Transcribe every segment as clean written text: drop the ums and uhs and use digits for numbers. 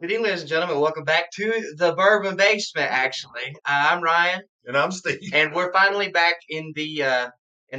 Good evening, ladies and gentlemen. Welcome back to the Bourbon Basement. Actually, I'm Ryan, And I'm Steve. and we're finally back in the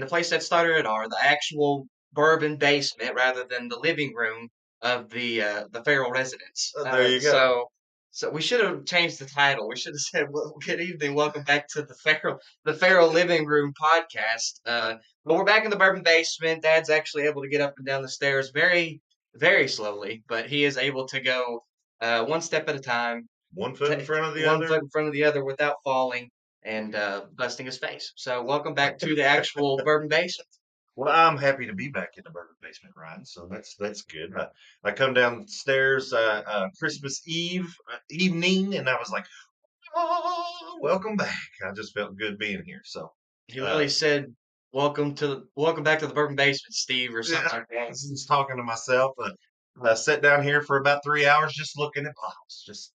place that started it all, the actual Bourbon Basement, rather than the living room of the Farrell residence. There you go. So we should have changed the title. We should have said, well, "Good evening, welcome back to the Farrell Living Room podcast." But we're back in the Bourbon Basement. Dad's actually able to get up and down the stairs very, very slowly, but he is able to go one step at a time, One foot in front of the one other. foot in front of the other without falling and busting his face. So, welcome back to the actual Bourbon Basement. Well, I'm happy to be back in the Bourbon Basement, Ryan. So that's good. I come downstairs Christmas Eve evening, and I was like, "Oh, welcome back." I just felt good being here. So, He uh, literally said, welcome back to the Bourbon Basement, Steve," or yeah, something like I that. was just talking to myself. I sat down here for about 3 hours just looking at bottles, just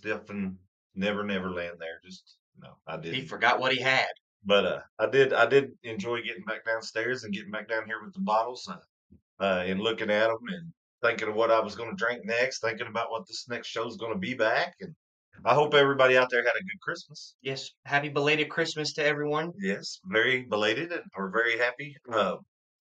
up in Never Land there. Just no, I He didn't. forgot what he had. But I did enjoy getting back downstairs and getting back down here with the bottles and looking at them and thinking of what I was going to drink next, thinking about what this next show is going to be back. And I hope everybody out there had a good Christmas. Yes, happy belated Christmas to everyone. Yes, very belated and or very happy. I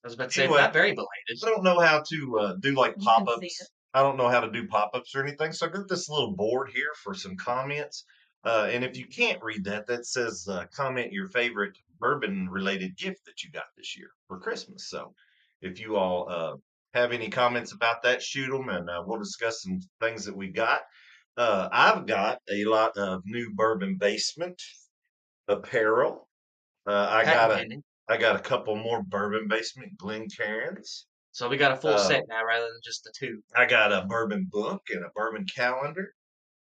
was about to say, if Anyway, not very belated. I don't know how to do like pop-ups. I don't know how to do pop-ups or anything. So I got this little board here for some comments. And if you can't read that, that says comment your favorite bourbon related gift that you got this year for Christmas. So if you all have any comments about that, shoot them and we'll discuss some things that we got. I've got a lot of new Bourbon Basement apparel. Patent pending. I got a couple more Bourbon Basement Glencairns. So we got a full Uh, set now rather than just the two. I got a bourbon book and a bourbon calendar,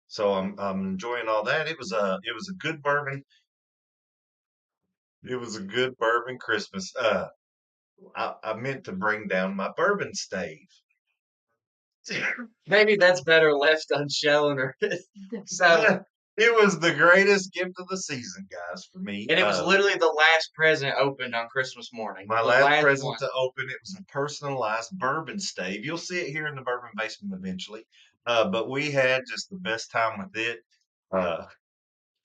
so I'm enjoying all that. It was a good bourbon. It was a good bourbon Christmas. I meant to bring down my bourbon stave. Maybe that's better left unshown, or so. It was the greatest gift of the season, guys, for me. And it was literally the last present opened on Christmas morning. My The last last present one. to open, it was a personalized bourbon stave. You'll see it here in the bourbon basement eventually. But we had just the best time with it. Uh,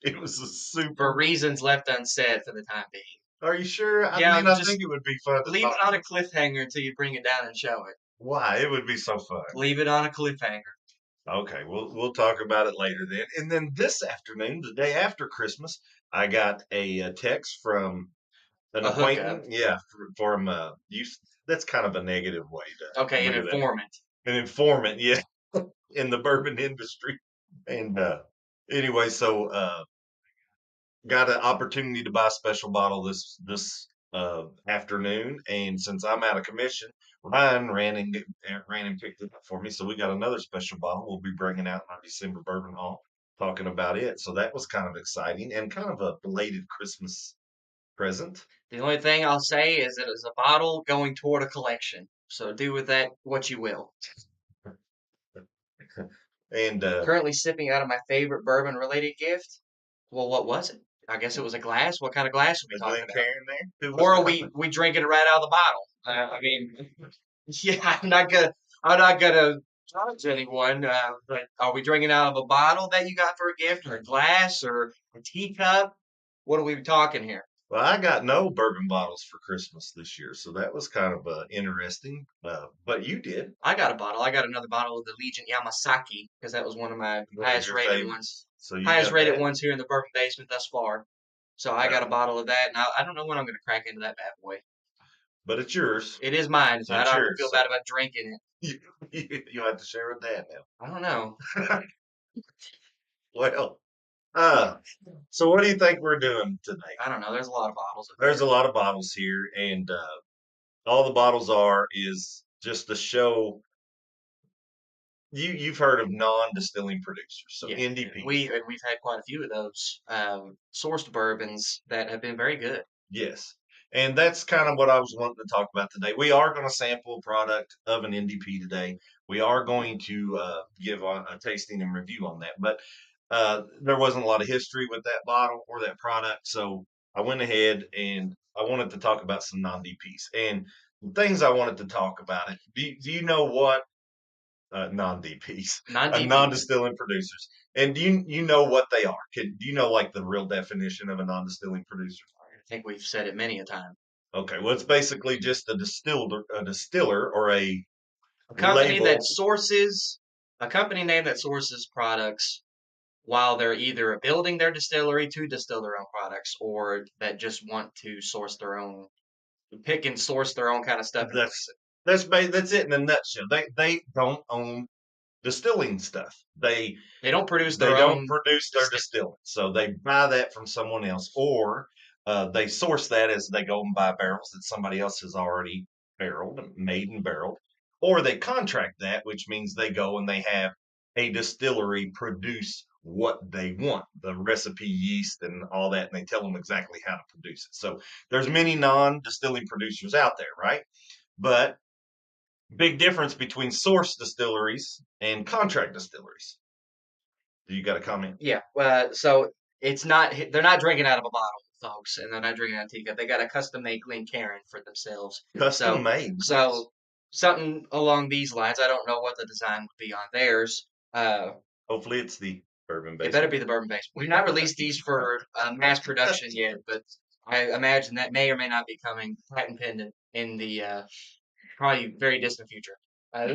it was a For super. reasons left unsaid for the time being. Are you sure? I Yeah, mean, I just think it would be fun to leave talk. it on a cliffhanger until you bring it down and show it. Why? It would be so fun. Leave it on a cliffhanger. Okay, we'll talk about it later then. And then this afternoon, the day after Christmas, I got a text from an A hookup. acquaintance. Yeah, from you. That's kind of a negative way to Okay, an look at that. informant. An informant, yeah, in the bourbon industry. And anyway, so got an opportunity to buy a special bottle this afternoon, and since I'm out of commission, Ryan ran and picked it up for me. So we got another special bottle we'll be bringing out in our December bourbon haul, talking about it. So that was kind of exciting and kind of a belated Christmas present. The only thing I'll say is it is a bottle going toward a collection. So do with that what you will. And Currently sipping out of my favorite bourbon related gift. Well, what was it? I guess it was a glass. What kind of glass are we the talking about? Glencairn there, who was Or are we drinking it right out of the bottle? I mean, yeah, I'm not gonna judge anyone. But are we drinking out of a bottle that you got for a gift, or a glass, or a teacup? What are we talking here? well, I got no bourbon bottles for Christmas this year, so that was kind of interesting. But you did. I got a bottle. I got another bottle of the Legion Yamasaki because that was one of my One of highest your rated favorites. ones. So you Highest got rated that. ones here in the bourbon basement thus far. So I got a bottle of that, and I don't know when I'm going to crack into that bad boy. But it's yours. It is mine, so I It's don't have to yours. feel So bad about drinking it. you have to share with Dad I don't know. now. Well, uh, so what do you think we're doing today? I don't know. There's a lot of bottles in There's here. a lot of bottles here, and all the bottles are is just to show you've heard of non-distilling producers, so Yeah, NDPs. we've had quite a few of those sourced bourbons that have been very good. Yes. And that's kind of what I was wanting to talk about today. We are going to sample a product of an NDP today. We are going to give a tasting and review on that. But there wasn't a lot of history with that bottle or that product. So I went ahead and I wanted to talk about some non-DPs. And the things I wanted to talk about it. Do you know what? non-DPs, Non-DPs. non-distilling producers. And do you know what they are? Do you know like the real definition of a non-distilling producer? I think we've said it many a time. Okay, well, it's basically just a distiller or a A company that label. sources, a company name that sources products while they're either building their distillery to distill their own products or that just want to source their own, pick and source their own kind of stuff and That's release it. that's it in a nutshell. They don't own distilling stuff. They don't produce They their don't own produce their distill. distilling, so they buy that from someone else, or they source that as they go and buy barrels that somebody else has already barreled, made and barreled, or they contract that, which means they go and they have a distillery produce what they want, the recipe, yeast, and all that, and they tell them exactly how to produce it. So there's many non-distilling producers out there, right? But big difference between source distilleries and contract distilleries. Do you got a comment? Yeah. So it's not, they're not drinking out of a bottle, folks, and they're not drinking out of teacup. They got a custom made Glencairn for themselves. Custom So, made. Nice. so something along these lines. I don't know what the design would be on theirs. Hopefully it's the bourbon It better basement. be the bourbon basement. We've not released these for mass production yet, but I imagine that may or may not be coming patent pending in the probably very distant future. Uh,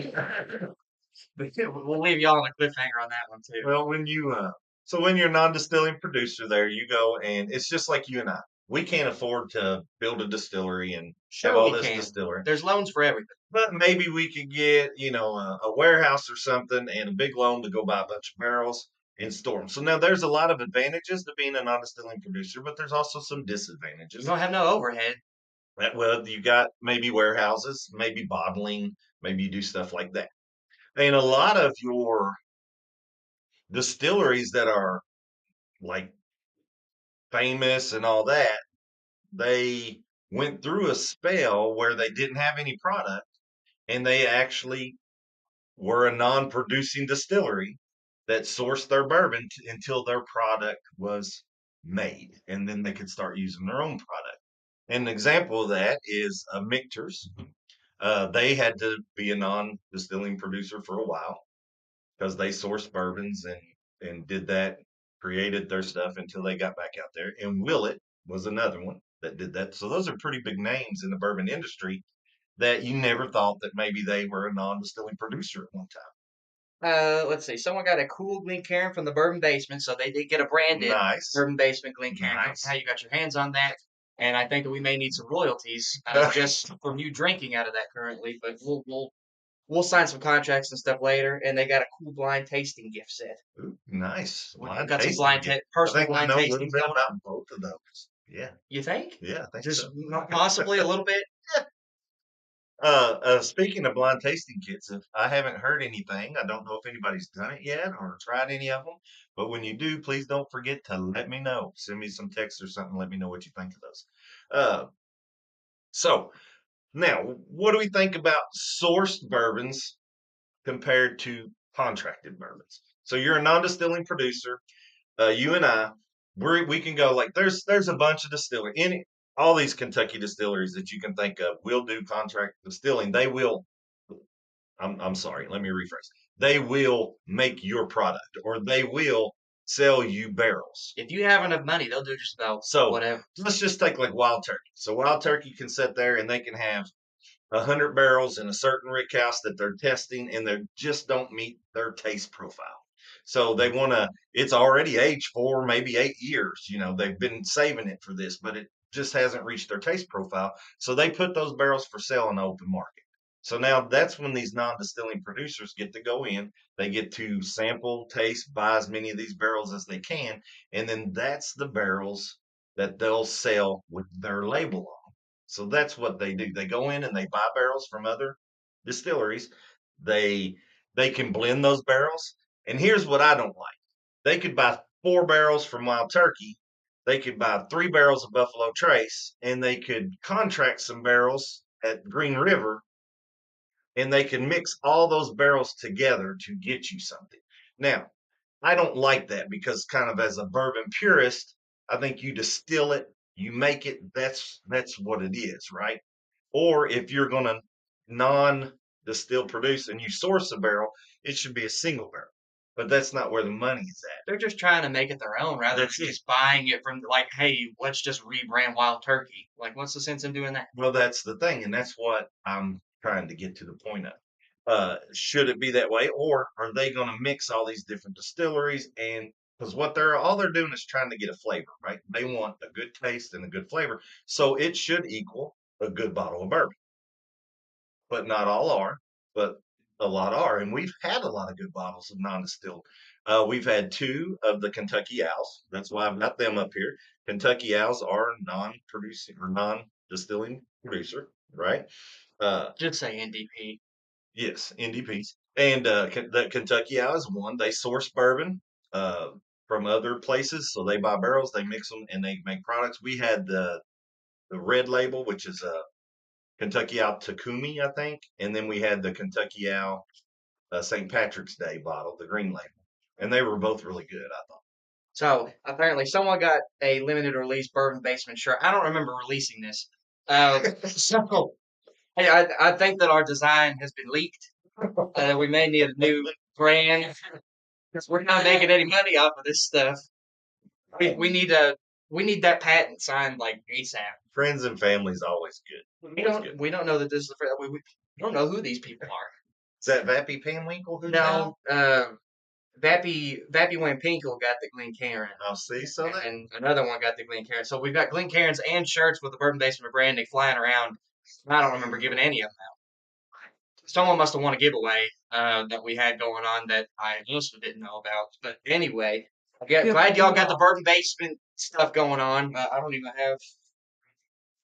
but we'll leave y'all on a cliffhanger on that one too. Well, so when you're a non-distilling producer there, you go and it's just like you and I. We can't afford to build a distillery and have Sure, all we this can. distillery, There's loans for everything. but maybe we could get, a warehouse or something and a big loan to go buy a bunch of barrels and store them. So now there's a lot of advantages to being a non-distilling producer, but there's also some You disadvantages. don't have no overhead. Well, you got maybe warehouses, maybe bottling, maybe you do stuff like that. And a lot of your distilleries that are like famous and all that, they went through a spell where they didn't have any product and they actually were a non-producing distillery that sourced their bourbon until their product was made and then they could start using their own product. And an example of that is Michter's. They had to be a non-distilling producer for a while because they sourced bourbons and did that, created their stuff until they got back out there. And Willet was another one that did that. So those are pretty big names in the bourbon industry that you never thought that maybe they were a non-distilling producer at one Let's see. Someone got a cool Glencairn from the Bourbon Basement, so they did get a time. branded Nice, Bourbon Basement Glencairn. Don't know how nice. you got your hands on that, and I think that we may need some royalties just from you drinking out of that currently. But we'll sign some contracts and stuff later. And they got a cool blind tasting gift set. Ooh, nice. We Blind got some tasting gift. I personal think I blind know a little tastings bit going on. about both of those. Yeah, You think? yeah, I think Just so. possibly a little bit. Speaking of blind tasting kits, if I haven't heard anything, I don't know if anybody's done it yet or tried any of them. But when you do, please don't forget to let me know. Send me some text or something. Let me know what you think of those. Uh, so now, what do we think about sourced bourbons compared to contracted bourbons? So you're a non-distilling producer. You and we can go like there's a bunch of distillery all these Kentucky distilleries that you can think of will do contract distilling. They will. I'm sorry. Let me rephrase. They will make your product, or they will sell you barrels. If you have enough money, they'll do just about So whatever. let's just take like Wild Turkey. So Wild Turkey can sit there and they can have 100 barrels in a certain rick house that they're testing and they just don't meet their taste profile. So they want to, it's already aged 4, maybe 8 years. They've been saving it for this, but it just hasn't reached their taste profile. So they put those barrels for sale in the open market. So now that's when these non distilling producers get to go in. They get to sample, taste, buy as many of these barrels as they can. And then that's the barrels that they'll sell with their label on. So that's what they do. They go in and they buy barrels from other distilleries. They they can blend those barrels. And here's what I don't like. They could buy 4 barrels from Wild Turkey. They could buy 3 barrels of Buffalo Trace, and they could contract some barrels at Green River, and they can mix all those barrels together to get you something. Now, I don't like that because kind of as a bourbon purist, I think you distill it, you make it, that's what it is, right? Or if you're going to non distill produce and you source a barrel, it should be a single barrel. But that's not where the money is at. They're just trying to make it their own rather than just buying it from like, hey, let's just rebrand Wild Turkey. Like, what's the sense in doing that? Well, that's the thing, and that's what I'm trying to get to the point of. Should it be that way, or are they going to mix all these different distilleries? And because what they're all they're doing is trying to get a flavor, right? They want a good taste and a good flavor, so it should equal a good bottle of bourbon. But not all are, but a lot are, and we've had a lot of good bottles of non-distilled. We've had two of the Kentucky Owls. That's why I've got them up here. Kentucky Owls are non-producing or non-distilling producer, right? Just say NDP. Yes, NDPs. And the Kentucky Owl is one. They source bourbon uh, from other places, so they buy barrels, they mix them, and they make products. We had the red label, which is a Kentucky Owl Takumi, I think, and then we had the Kentucky Owl St. Patrick's Day bottle, the green label, and they were both really good, I thought. So apparently, someone got a limited release Bourbon Basement shirt. I don't remember releasing this. So I think that our design has been leaked. We may need a new brand because we're not making any money off of this stuff. We need a we need that patent signed like ASAP. Friends and family is always good. We don't know that this is the we don't know who these people are. Is that Vappy Panwinkle? No, Vappy Wayne Pinkle got the Glencairn. I'll see. So that And another one got the Glencairn. So we've got Glencairns and shirts with the Bourbon Basement branding flying around. I don't remember giving any of them out. Someone must have won a giveaway that we had going on that I also didn't know about. But anyway, glad y'all got the Bourbon Basement stuff going on. I don't even have.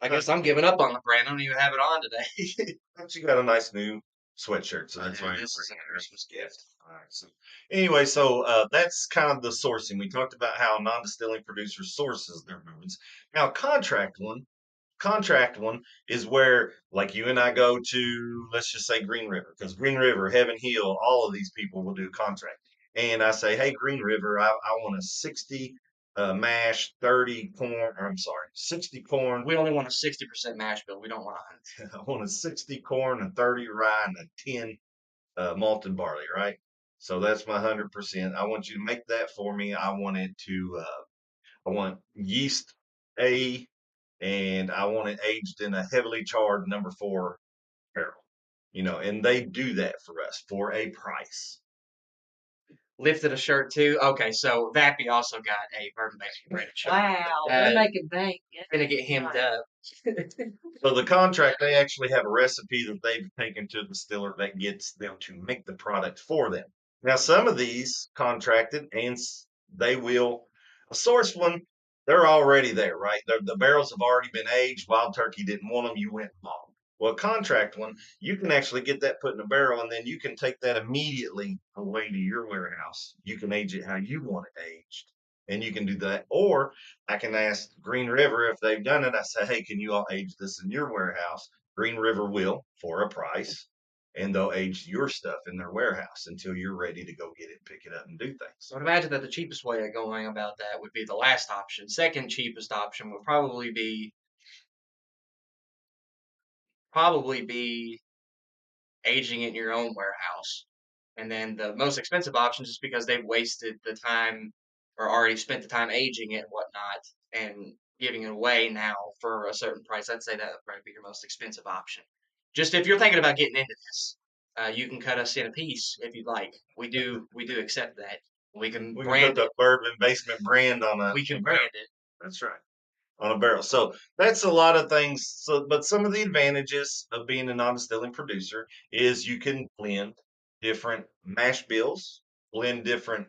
I guess I'm giving up on the brand. I don't even have it on today. but you got a nice new sweatshirt, so that's why This is a Christmas gift. All right. So anyway, so that's kind of the sourcing. We talked about how non-distilling producer sources their bourbons. Now, contract one is where, like you and I go to, let's just say Green River, because Green River, Heaven Hill, all of these people will do contract. And I say, hey, Green River, I want a 60 mash, 30 corn, or I'm sorry, 60 corn. We only want a 60% mash bill. We don't want a 100. I want a 60 corn, a 30 rye, and a 10 malted barley, right? So that's my 100%. I want you to make that for me. I want it to, I want yeast A, and I want it aged in a heavily charred #4 barrel. And they do that for us for a price. Lifted a shirt too. Okay, so Vappy also got a Bourbon Basement branded shirt. Wow, they're making bank. Gonna get him up. So the contract, they actually have a recipe that they've taken to a distiller that gets them to make the product for them. Now, some of these contracted, and they will, a source one, they're already there, right? The barrels have already been aged. Wild Turkey didn't want them, you went and bought them. Well, a contract one, you can actually get that put in a barrel, and then you can take that immediately away to your warehouse. You can age it how you want it aged, and you can do that. Or I can ask Green River if they've done it. I say, hey, can you all age this in your warehouse? Green River will for a price, and they'll age your stuff in their warehouse until you're ready to go get it, pick it up, and do things. So I'd imagine that the cheapest way of going about that would be the last option. Second cheapest option would probably be aging it in your own warehouse. And then the most expensive option, just because they've wasted the time or already spent the time aging it and whatnot and giving it away now for a certain price, I'd say that would probably be your most expensive option. Just if you're thinking about getting into this, you can cut us in a piece if you'd like. We do accept that. We can We can brand put the it. Bourbon Basement brand on a We can barrel. brand it. That's right. On a barrel. So that's a lot of things. So, but some of the advantages of being a non-distilling producer is you can blend different mash bills, blend different,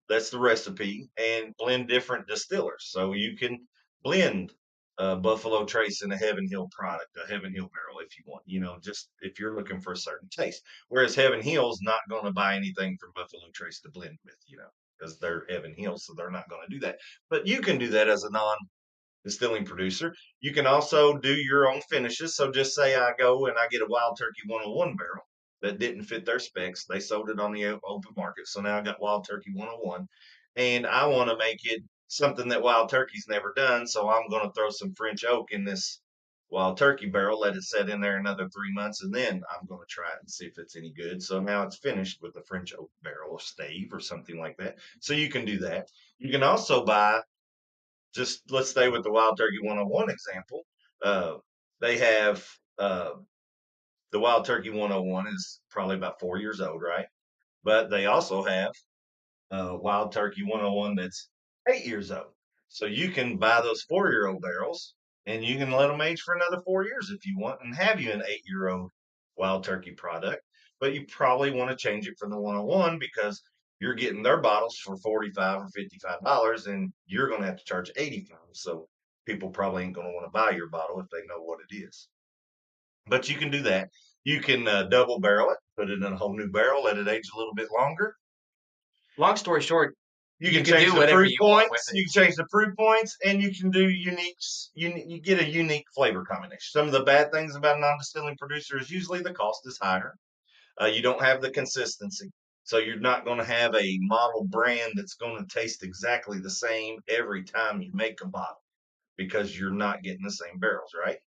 that's the recipe, and blend different distillers. So you can blend Buffalo Trace in a Heaven Hill product, a Heaven Hill barrel if you want, just if you're looking for a certain taste. Whereas Heaven Hill's not going to buy anything from Buffalo Trace to blend with, because they're Heaven Hill, so they're not going to do that. But you can do that as a distilling producer. You can also do your own finishes. So just say I go and I get a Wild Turkey 101 barrel that didn't fit their specs. They sold it on the open market. So now I got Wild Turkey 101 and I want to make it something that Wild Turkey's never done. So I'm going to throw some French oak in this Wild Turkey barrel, let it set in there another 3 months, and then I'm going to try it and see if it's any good. So now it's finished with a French oak barrel or stave or something like that. So you can do that. You can also buy, just let's stay with the Wild Turkey 101 example. Uh, they have the Wild Turkey 101 is probably about 4 years old, right? But they also have Wild Turkey 101 that's 8 years old. So you can buy those 4 year old barrels and you can let them age for another 4 years if you want and have you an 8 year old Wild Turkey product. But you probably want to change it from the 101 because you're getting their bottles for $45 or $55 and you're going to have to charge $85. So people probably ain't going to want to buy your bottle if they know what it is. But you can do that. You can double barrel it, put it in a whole new barrel, let it age a little bit longer. Long story short, You you can can change do the whatever proof you want with points. it. You can change the proof points, and you can do unique. You get a unique flavor combination. Some of the bad things about a non-distilling producer is usually the cost is higher. You don't have the consistency, so you're not going to have a model brand that's going to taste exactly the same every time you make a bottle because you're not getting the same barrels, right?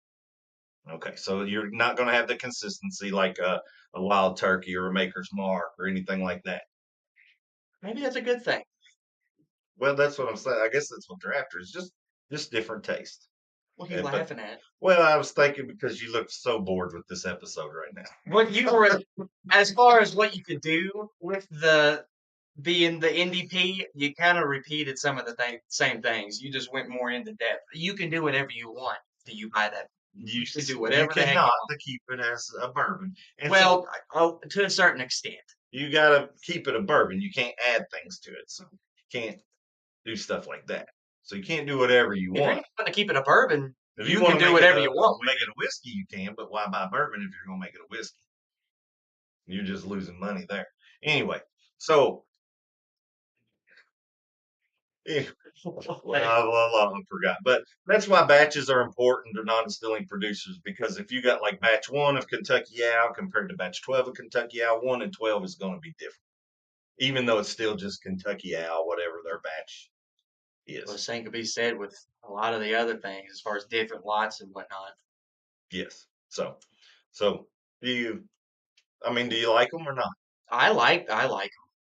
Okay, so you're not going to have the consistency like a Wild Turkey or a Maker's Mark or anything like that. Maybe that's a good thing. Well, that's what I'm saying. I guess that's what they're after. Is just different taste. What are you But laughing at? well, I was thinking because you look so bored with this episode right now. What you were, as far as what you could do with the being the NDP, you kind of repeated some of the same things. You just went more into depth. You can do whatever you want. Do you buy that? You can do You whatever the heck you cannot want. to keep it as a bourbon, and so Well, oh, to a certain extent. you got to keep it a bourbon. You can't add things to it, so you can't do stuff like that. So you can't do whatever you If you're want. not going to keep it a bourbon, If you you want can to do whatever you want with make it a whiskey, you can. But why buy bourbon if you're going to make it a whiskey? You're just losing money there. Anyway, so eh, I forgot. But that's why batches are important to non-distilling producers because if you got like batch 1 of Kentucky Owl compared to batch 12 of Kentucky Owl, 1 and 12 is going to be different, even though it's still just Kentucky Owl, whatever their batch Well, the is. same could be said with a lot of the other things as far as different lots and whatnot. Yes. So do you? I mean, do you like them or not? I like them.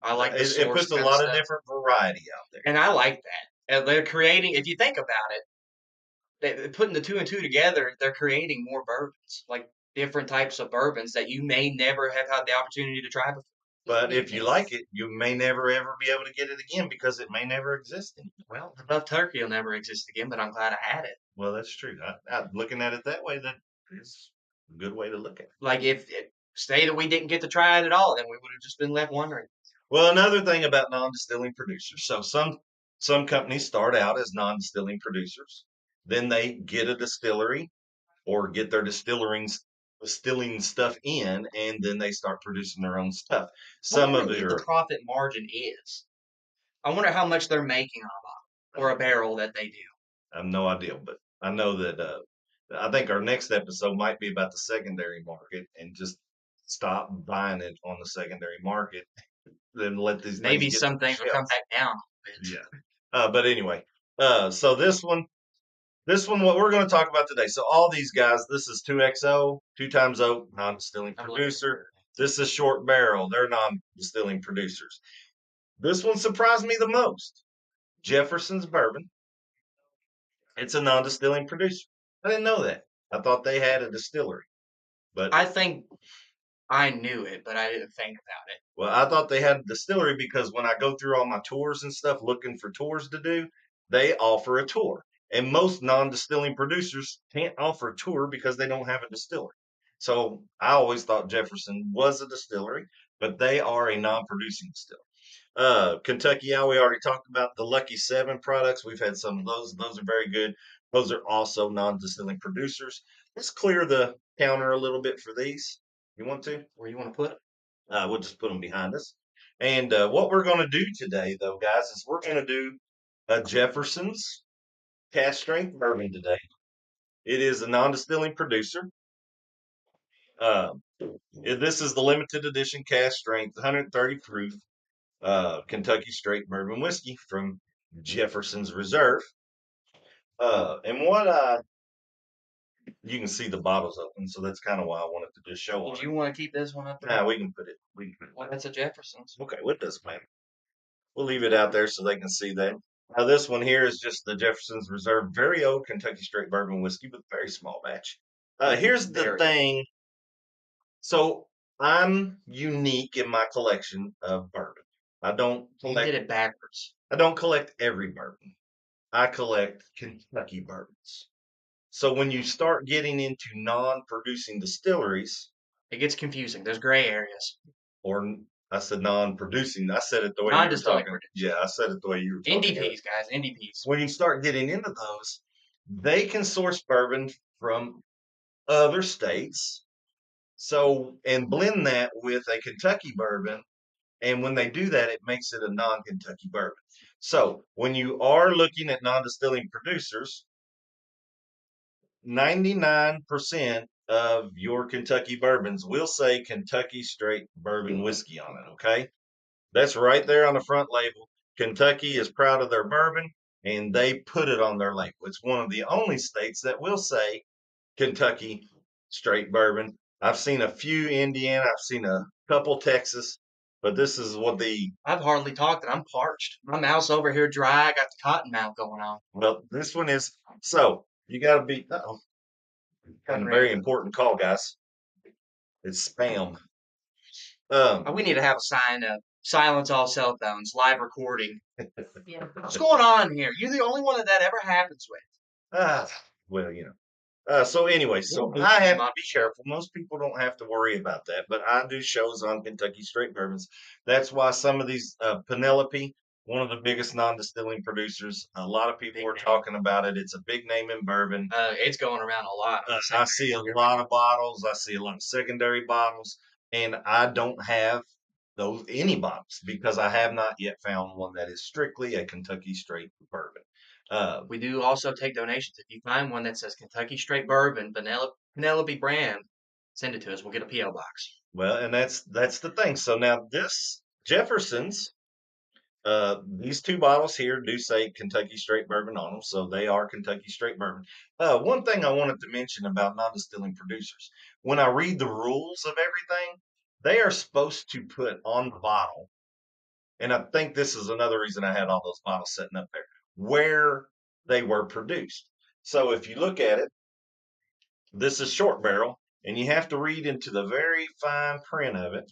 I like the It source puts a kind of lot of stuff, different variety out there. and I like that. And they're creating. If you think about it, putting the two and two together, they're creating more bourbons, like different types of bourbons that you may never have had the opportunity to try before. But if you like it, you may never ever be able to get it again because it may never exist anymore. Well, the buff turkey will never exist again, but I'm glad I had it. Well, that's true. Looking at it that way, that is a good way to look at it. Like if it, say that we didn't get to try it at all, then we would have just been left wondering. Well, another thing about non-distilling producers. So some companies start out as non-distilling producers, then they get a distillery or get their distilling stuff in, and then they start producing their own stuff. I Some wonder of what the your profit margin is. I wonder how much they're making on a bottle or a barrel that they do. I have no idea, but I know that I think our next episode might be about the secondary market and just stop buying it on the secondary market, then let these things Maybe get to some the things will come shelf. back down a bit. Yeah. But anyway, so this one, what we're going to talk about today. So all these guys, this is 2XO, 2 times oak, non-distilling I'm looking producer. for This is short barrel. They're non-distilling producers. This one surprised me the most. Jefferson's bourbon. It's a non-distilling producer. I didn't know that. I thought they had a distillery, but I think I knew it, but I didn't think about it. well, I thought they had a distillery because when I go through all my tours and stuff looking for tours to do, they offer a tour. And most non-distilling producers can't offer a tour because they don't have a distillery. So I always thought Jefferson was a distillery, but they are a non-producing distillery. Kentucky Owl, we already talked about the Lucky 7 products. We've had some of those. Those are very good. Those are also non-distilling producers. Let's clear the counter a little bit for these. You want to? Where you want to put it? We'll just put them behind us. And what we're going to do today, though, guys, is we're going to do a Jefferson's cast strength bourbon today. It is a non-distilling producer. Uh, this is the limited edition cast strength, 130 proof Kentucky straight bourbon whiskey from Jefferson's Reserve. And what You can see the bottles open, so that's kind of why I wanted to just show on Did it. you want to keep this one up there? Nah, we can put it. We can put it Well, there. that's a Jefferson's. Okay, what does matter? We'll leave it out there so they can see that. Now, this one here is just the Jefferson's Reserve, very old Kentucky straight bourbon whiskey, but very small batch. Here's the Very. thing. So I'm unique in my collection of bourbon. I don't You did collect. it backwards. I don't collect every bourbon. I collect Kentucky bourbons. So when you start getting into non-producing distilleries, It gets confusing. There's gray areas. or I said non-producing, I said it the way you were Non-distilling talking. producers. Yeah, I said it the way you were talking. NDPs, guys. NDPs. When you start getting into those, they can source bourbon from other states. So, and blend that with a Kentucky bourbon. And when they do that, it makes it a non Kentucky bourbon. So, when you are looking at non distilling producers, 99% of your Kentucky bourbons will say Kentucky straight bourbon whiskey on it. Okay. That's right there on the front label. Kentucky is proud of their bourbon and they put it on their label. It's one of the only states that will say Kentucky straight bourbon. I've seen a few Indiana, I've seen a couple Texas, but this is what I've hardly talked and I'm parched. My mouth's over here dry. I got the cotton mouth going on. this one is. So you got to be, got a very important call, guys. It's spam. We need to have a sign up. Silence all cell phones. Live recording. What's going on here? You're the only one that ever happens with. ah, well, you know. So anyway, so I have to be careful. Most people don't have to worry about that, but I do shows on Kentucky straight bourbons. That's why some of these Penelope, one of the biggest non-distilling producers, a lot of people are talking about it. It's a big name in bourbon. It's going around a lot. I see a lot of bottles. I see a lot of secondary bottles, and I don't have those any bottles because I have not yet found one that is strictly a Kentucky straight bourbon. We do also take donations. If you find one that says Kentucky Straight Bourbon, Penelope brand, send it to us. We'll get a P.O. box. Well, and that's the thing. So now this Jefferson's, these two bottles here do say Kentucky Straight Bourbon on them, so they are Kentucky Straight Bourbon. One thing I wanted to mention about non-distilling producers, when I read the rules of everything, they are supposed to put on the bottle, and I think this is another reason I had all those bottles sitting up there, where they were produced. So if you look at it, this is short barrel, and you have to read into the very fine print of it.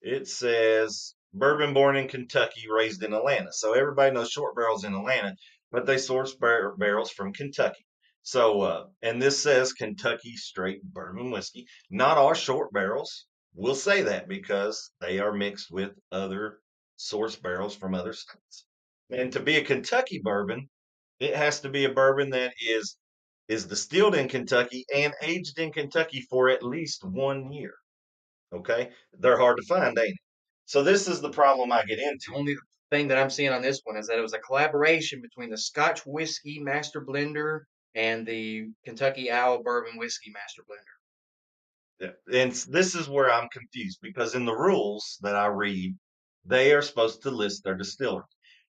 It says bourbon born in Kentucky, raised in Atlanta. So everybody knows short barrels in Atlanta, but they source barrels from Kentucky. So, and this says Kentucky straight bourbon whiskey. Not all short barrels will say that because they are mixed with other source barrels from other states. And to be a Kentucky bourbon, it has to be a bourbon that is distilled in Kentucky and aged in Kentucky for at least 1 year. Okay, they're hard to find, ain't it? So this is the problem I get into. The only thing that I'm seeing on this one is that it was a collaboration between the Scotch Whiskey Master Blender and the Kentucky Owl Bourbon Whiskey Master Blender. And this is where I'm confused because in the rules that I read, they are supposed to list their distillery.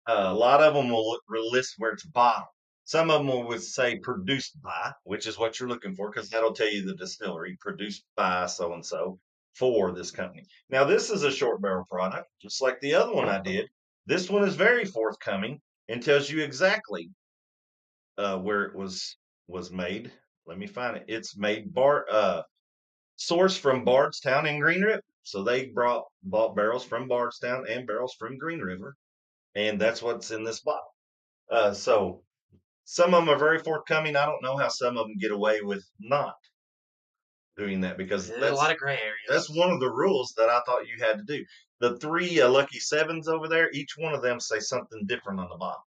A lot of them will list where it's bottled. Some of them will say produced by, which is what you're looking for because that'll tell you the distillery produced by so and so for this company. Now, this is a short barrel product, just like the other one I did. This one is very forthcoming and tells you exactly where it was made. Let me find it. It's made sourced from Bardstown in Green River. So they bought barrels from Bardstown and barrels from Green River, and that's what's in this bottle. So some of them are very forthcoming. I don't know how some of them get away with not doing that because There's a lot of gray areas. that's one of the rules that I thought you had to do. The three lucky sevens over there, each one of them say something different on the bottle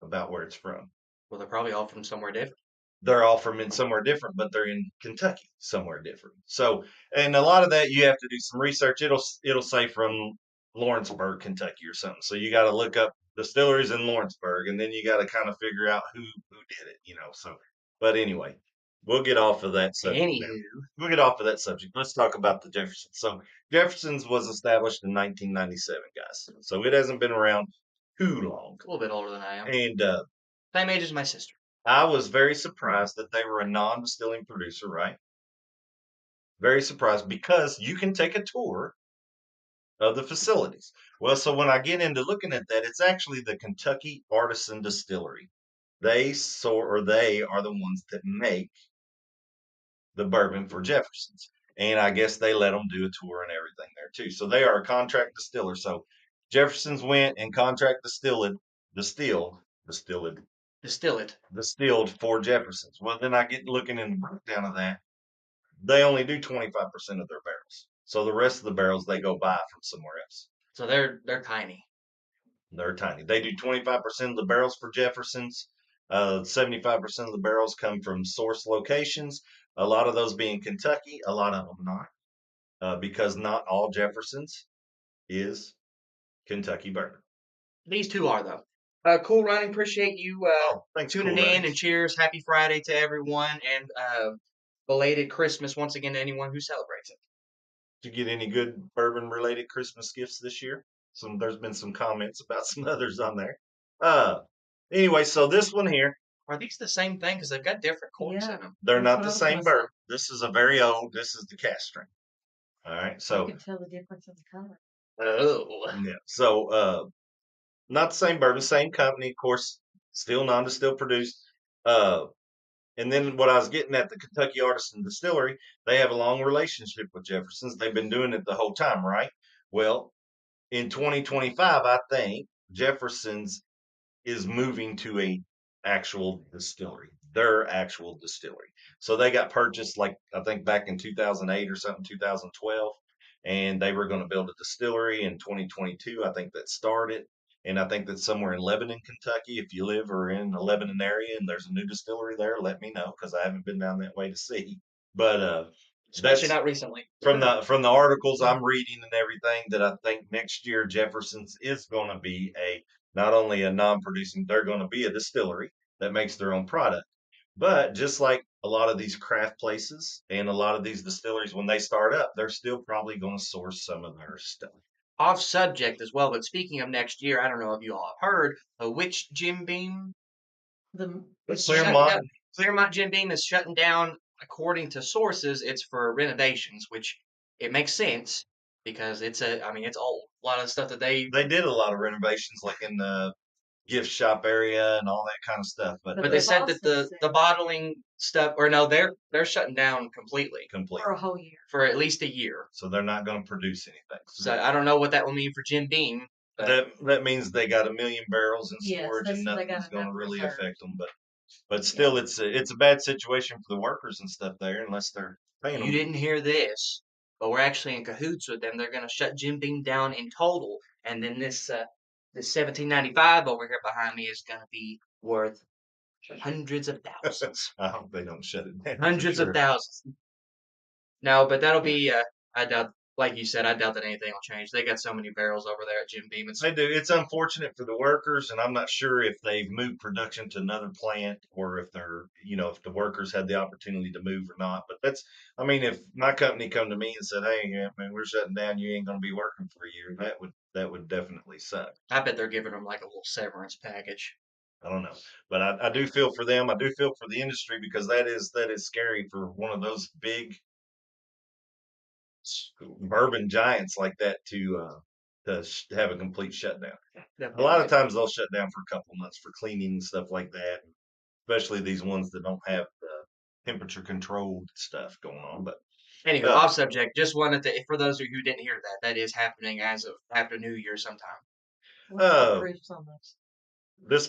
about where it's from. Well, they're probably all from somewhere different. They're all from in somewhere different, but they're in Kentucky somewhere different. So, and a lot of that you have to do some research. It'll say from Lawrenceburg, Kentucky, or something. So you got to look up distilleries in Lawrenceburg, and then you got to kind of figure out who did it. So, but anyway, we'll get off of that subject. Anywho, We'll get off of that subject. Let's talk about the Jefferson. So Jefferson's was established in 1997, guys. So it hasn't been around too long. a little bit older than I am. And Same age as my sister. I was very surprised that they were a non-distilling producer, right? Very surprised because you can take a tour of the facilities. Well, so when I get into looking at that, it's actually the Kentucky Artisan Distillery. They are the ones that make the bourbon for Jefferson's. And I guess they let them do a tour and everything there too. So they are a contract distiller. So Jefferson's went and contract distilled, Distill it. distilled for Jefferson's. Well, then I get looking in the breakdown of that. They only do 25% of their barrels. So the rest of the barrels they go buy from somewhere else. So they're tiny. They're tiny. They do 25% of the barrels for Jefferson's. 75% of the barrels come from source locations. A lot of those being Kentucky, a lot of them not, because not all Jefferson's is Kentucky bourbon. These two are though. Cool running. Appreciate you Oh, thanks, tuning Cool in, and Runnings. cheers. Happy Friday to everyone, and belated Christmas once again to anyone who celebrates it. Did you get any good bourbon related Christmas gifts this year? There's been some comments about some others on there. Uh, anyway, so this one here, Are these the same thing? Because they've got different corks in them. they're not the same bourbon. This is a very old. This is the cast strength. All right, so You can tell the difference in the color. Oh, yeah, so not the same bourbon, same company, of course, still non-distilled produced. Uh, and then what I was getting at, the Kentucky Artisan Distillery, they have a long relationship with Jefferson's. They've been doing it the whole time, right? Well, in 2025, I think Jefferson's is moving to a actual distillery, their actual distillery. So they got purchased like I think back in 2008 or something, 2012, and they were going to build a distillery in 2022. I think that started, and I think that's somewhere in Lebanon, Kentucky. If you live or in the Lebanon area and there's a new distillery there, let me know because I haven't been down that way to see. But especially that's not recently. from the articles I'm reading and everything that I think next year Jefferson's is going to be a not only a non-producing, they're going to be a distillery that makes their own product. But just like a lot of these craft places and a lot of these distilleries, when they start up, they're still probably going to source some of their stuff. Off subject as well, but speaking of next year, I don't know if you all have heard, which Jim Beam The is Claremont. shutting down. Claremont Jim Beam is shutting down. According to sources, it's for renovations, which it makes sense because it's old. A lot of the stuff that They did a lot of renovations, like in the gift shop area and all that kind of stuff, but but they said that Boston the said bottling stuff, or no, they're shutting down completely complete. for a whole year. for at least a year. So they're not going to produce anything. So I don't know what that will mean for Jim Beam. But That means they got 1 million barrels in Yes, storage they and said they got nothing's going to enough really reserves. affect them. But still, it's a bad situation for the workers and stuff there unless they're paying you them. didn't hear this, but we're actually in cahoots with them. They're going to shut Jim Beam down in total, and then this 1795 over here behind me is going to be worth hundreds of thousands. I hope they don't shut it down. Hundreds For of sure. thousands. No, but that'll be. I doubt, like you said, I doubt that anything will change. They got so many barrels over there at Jim Beam. They do. It's unfortunate for the workers, and I'm not sure if they've moved production to another plant or if if the workers had the opportunity to move or not. But I mean, if my company come to me and said, "Hey, yeah, man, we're shutting down. You ain't going to be working for a year," that would definitely suck. I bet they're giving them like a little severance package. I don't know, but I do feel for them. I do feel for the industry because that is scary for one of those big bourbon giants like that to have a complete shutdown. A lot of times they'll shut down for a couple months for cleaning and stuff like that, especially these ones that don't have the temperature controlled stuff going on. But Anywho, uh, off subject. Just wanted to, for those of you who didn't hear that is happening as of after New Year sometime. What's the uh, proofs on this?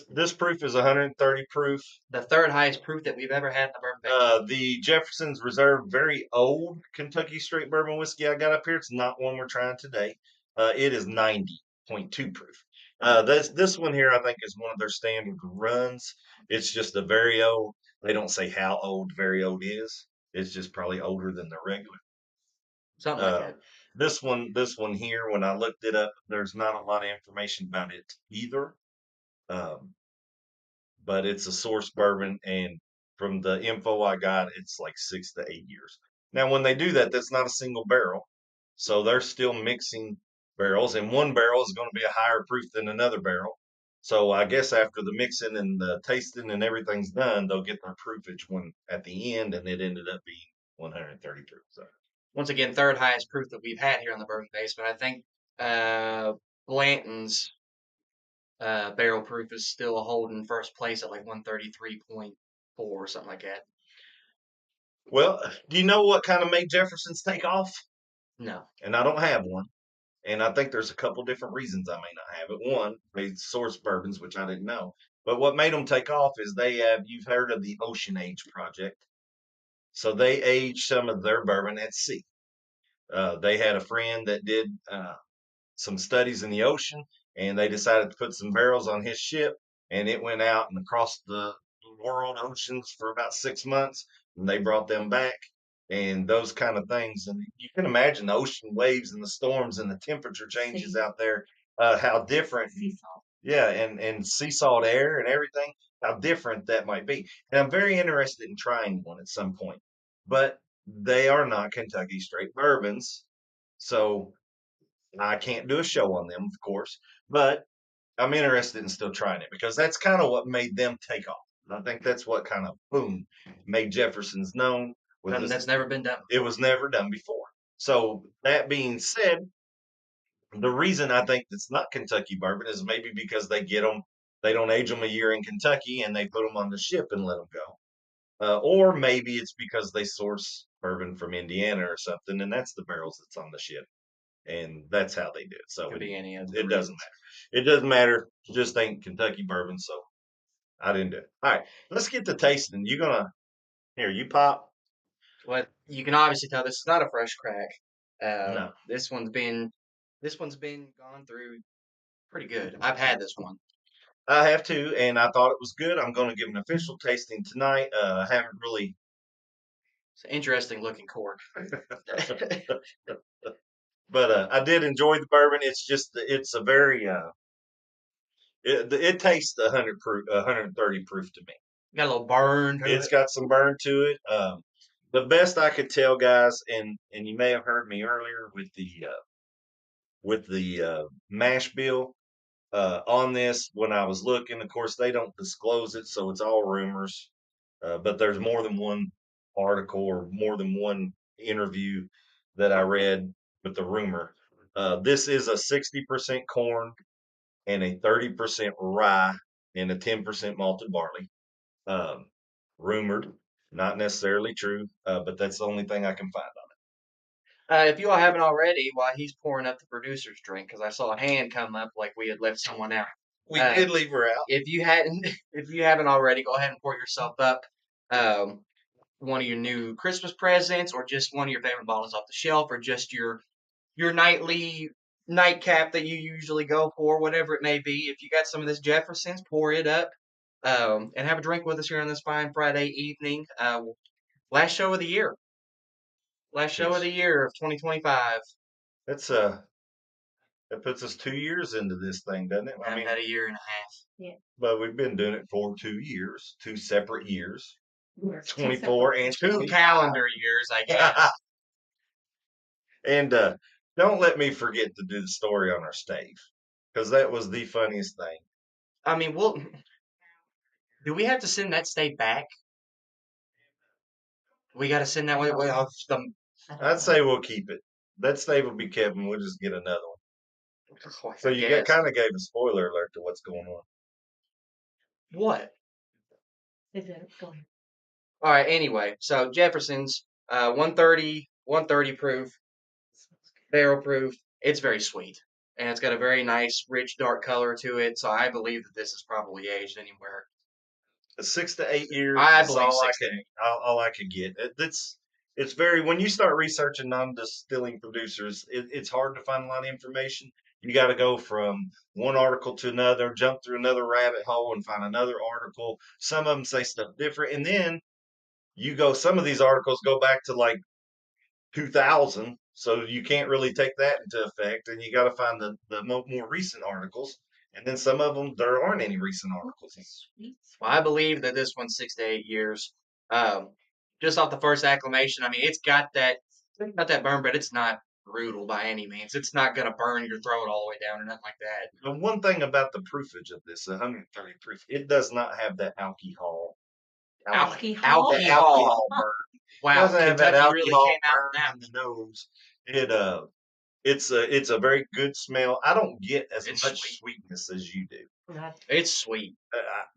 this proof is 130 proof. The third highest proof that we've ever had in the bourbon basement. The Jefferson's Reserve, very old Kentucky straight bourbon whiskey I got up here. It's not one we're trying today. It is 90.2 proof. This one here I think is one of their standard runs. It's just a very old. They don't say how old very old is. It's just probably older than the regular. Something like Uh, that. this one here, when I looked it up, there's not a lot of information about it either. Um, but it's a source bourbon, and from the info I got, it's like 6 to 8 years. Now, when they do that, that's not a single barrel, so they're still mixing barrels, and one barrel is going to be a higher proof than another barrel. So I guess after the mixing and the tasting and everything's done, they'll get their proofage one at the end, and it ended up being 130 proof. So Once again, third highest proof that we've had here on the Bourbon Basement. I think Blanton's barrel proof is still holding first place at like 133.4 or something like that. well, do you know what kind of made Jefferson's take off? No. And I don't have one. And I think there's a couple different reasons I may not have it. One, they source bourbons, which I didn't know. But what made them take off is you've heard of the Ocean Age Project. So they aged some of their bourbon at sea. They had a friend that did some studies in the ocean, and they decided to put some barrels on his ship, and it went out and across the world oceans for about 6 months, and they brought them back, and those kind of things. And you can imagine the ocean waves and the storms and the temperature changes out there, how different. Sea salt. Yeah, and sea salt air and everything, how different that might be. And I'm very interested in trying one at some point, but they are not Kentucky straight bourbons, so I can't do a show on them, of course, but I'm interested in still trying it because that's kind of what made them take off. I think that's what kind of boom made Jefferson's known. Nothing that's never been done. It was never done before. So that being said, the reason I think it's not Kentucky bourbon is maybe because they get them, they don't age them a year in Kentucky and they put them on the ship and let them go. Or maybe it's because they source bourbon from Indiana or something, and that's the barrels that's on the ship, and that's how they do it. So Could be any other it doesn't reasons. matter. It doesn't matter. It just ain't Kentucky bourbon, so I didn't do it. All right, let's get to tasting. You gonna here? You pop? But you can obviously tell this is not a fresh crack. No, This one's been gone through pretty good. I've had this one. I have to, and I thought it was good. I'm gonna give an official tasting tonight. I haven't really. It's an interesting looking cork. But I did enjoy the bourbon. It's just it's a very it tastes 100 proof, 130 proof to me. Got a little burn to It's it. got some burn to it. The best I could tell, guys, and you may have heard me earlier with the mash bill on this when I was looking. Of course, they don't disclose it, so it's all rumors. But there's more than one article or more than one interview that I read with the rumor. This is a 60% corn and a 30% rye and a 10% malted barley. Um, rumored, not necessarily true, but that's the only thing I can find on If you all haven't already, while he's pouring up the producer's drink, because I saw a hand come up like we had left someone out. it. We did leave her out. If you hadn't, if you haven't already, go ahead and pour yourself up one of your new Christmas presents, or just one of your favorite bottles off the shelf, or just your nightly nightcap that you usually go for, whatever it may be. If you got some of this Jefferson's, pour it up and have a drink with us here on this fine Friday evening. Last show of the year. Last show of the year of 2025. That's that puts us 2 years into this thing, doesn't it? I mean, had a year and a half. But we've been doing it for 2 years, 2 separate years, We're 24 and Two 25. calendar years, I guess. And don't let me forget to do the story on our stave, because that was the funniest thing. I mean, do we have to send that state back? We got to send that way off the. I'd say we'll keep it. That stave will be kept, and we'll just get another one. So you kind of gave a spoiler alert to what's going on. What? Is it going? All right. Anyway, so Jefferson's 130 proof, barrel proof. It's very sweet, and it's got a very nice, rich, dark color to it. So I believe that this is probably aged anywhere. 6 to 8 years. I is believe all 6 to 8. all I could get. It's very when you start researching non-distilling producers, it's hard to find a lot of information. You got to go from one article to another, jump through another rabbit hole, and find another article. Some of them say stuff different, and then you go. Some of these articles go back to like 2000, so you can't really take that into effect, and you got to find the more recent articles. And then some of them there aren't any recent articles. Well, I believe that this one's 6 to 8 years. Just off the first acclamation, I mean, it's got that burn, but it's not brutal by any means. It's not gonna burn your throat all the way down or nothing like that. The one thing about the proofage of this, 130 proof, it does not have that alcohol. Alcohol? That alcohol burn. Wow, Doesn't have that Kentucky really alcohol came out burn now. in the nose. It's a very good smell. I don't get as It's much sweet. sweetness as you do. It's sweet.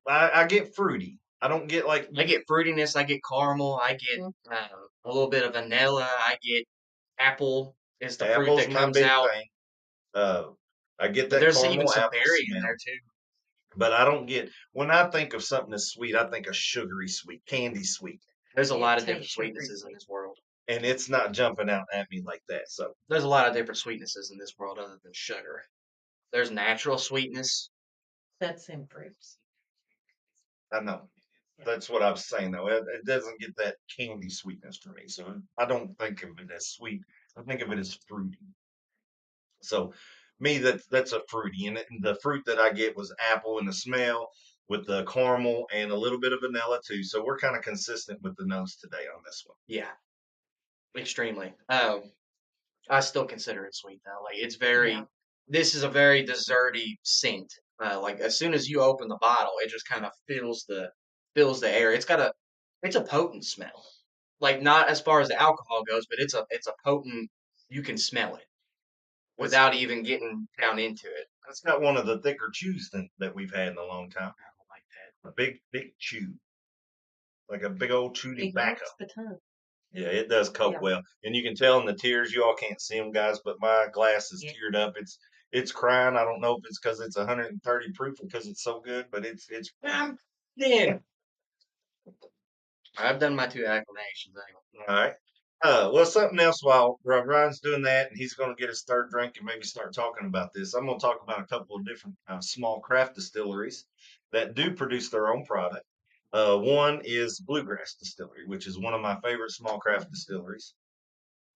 I get fruity. I don't get like I get fruitiness. I get caramel. I get a little bit of vanilla. I get apple is the fruit apple's that my comes big out. thing. I get But that there's even caramel some apple berry in smell. there too. But I don't get when I think of something that's sweet, I think of sugary sweet, candy sweet. There's a It lot of tastes different sugary sweetnesses in sweet. this world. And it's not jumping out at me like that. So There's a lot of different sweetnesses in this world other than sugar. There's natural sweetness. That's in fruits. I know. That's what I was saying though. It doesn't get that candy sweetness for me. So I don't think of it as sweet. I think of it as fruity. So me, that's a fruity, and the fruit that I get was apple in the smell with the caramel and a little bit of vanilla too. So we're kind of consistent with the nose today on this one. Yeah, extremely. I still consider it sweet though. Like it's Yeah. this is a very desserty scent. Like as soon as you open the bottle, it just kind of fills the air. It's a potent smell. Like not as far as the alcohol goes, but it's a potent. You can smell it It's without even getting down into it. it's got one of the thicker chews that we've had in a long time. I don't like that. A big chew, like a big old chew It tobacco. yanks the tongue. Yeah, it does coat Yeah. well, and you can tell in the tears. You all can't see them, guys, but my glass is Yeah. teared up. It's crying. I don't know if it's because it's 130 proof or because it's so good, but it's. I'm in. I've done my 2 acclamations anyway. All right. Well, something else while Ryan's doing that, and he's going to get his third drink and maybe start talking about this. I'm going to talk about a couple of different small craft distilleries that do produce their own product. One is Bluegrass Distillery, which is one of my favorite small craft distilleries.